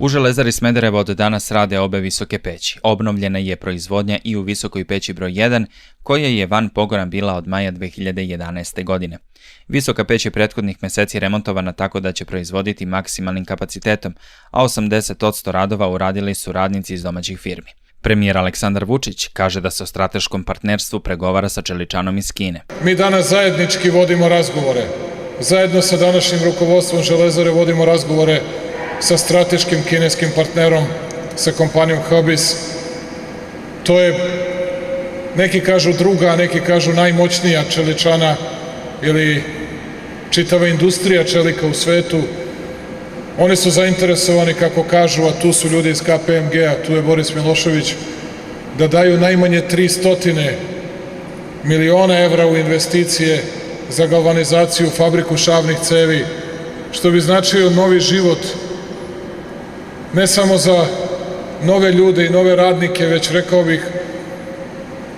U Železari Smederevo od danas rade obe visoke peći. Obnovljena je proizvodnja i u visokoj peći broj 1, koja je van pogona bila od maja 2011. godine. Visoka peć je prethodnih meseci remontovana tako da će proizvoditi maksimalnim kapacitetom, a 80% radova uradili su radnici iz domaćih firmi. Premijer Aleksandar Vučić kaže da se o strateškom partnerstvu pregovara sa čeličanom iz Kine. Mi danas zajednički vodimo razgovore. Zajedno sa današnjim rukovodstvom Železare vodimo razgovore sa strateškim kineskim partnerom, sa kompanijom Habis. To je, neki kažu druga, a neki kažu najmoćnija čeličana ili čitava industrija čelika u svetu. Oni su zainteresovani, kako kažu, a tu su ljudi iz KPMG-a, tu je Boris Milošević, da daju najmanje 300 miliona evra u investicije za galvanizaciju fabriku šavnih cevi, što bi značio novi život, ne samo za nove ljude i nove radnike, već rekao bih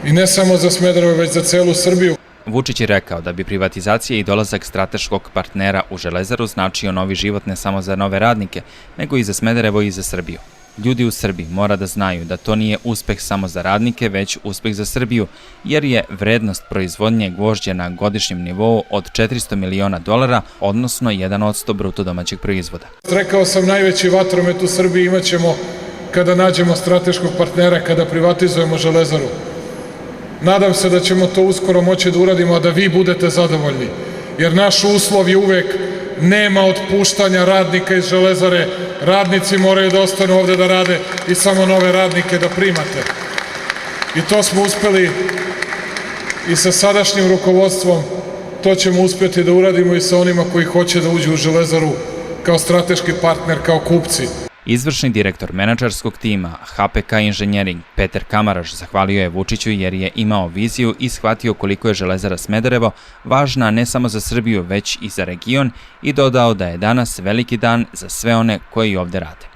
i ne samo za Smederevo, već za celu Srbiju. Vučić je rekao da bi privatizacija i dolazak strateškog partnera u Železaru značio novi život ne samo za nove radnike, nego i za Smederevo i za Srbiju. Ljudi u Srbiji mora da znaju da to nije uspeh samo za radnike, već uspeh za Srbiju, jer je vrednost proizvodnje gvožđa na godišnjem nivou od $400 miliona, odnosno 1% bruto domaćeg proizvoda. Rekao sam, najveći vatromet u Srbiji imaćemo kada nađemo strateškog partnera, kada privatizujemo Železaru. Nadam se da ćemo to uskoro moći da uradimo, a da vi budete zadovoljni, jer naš uslov je uvek nema otpuštanja radnika iz Železare, radnici moraju da ostanu ovde da rade i samo nove radnike da primate. I to smo uspeli i sa sadašnjim rukovodstvom, to ćemo uspeti da uradimo i sa onima koji hoće da uđu u Železaru kao strateški partner, kao kupci. Izvršni direktor menadžerskog tima HPK Inženjering Petar Kamaraš zahvalio je Vučiću jer je imao viziju i shvatio koliko je Železara Smederevo važna ne samo za Srbiju, već i za region, i dodao da je danas veliki dan za sve one koji ovde rade.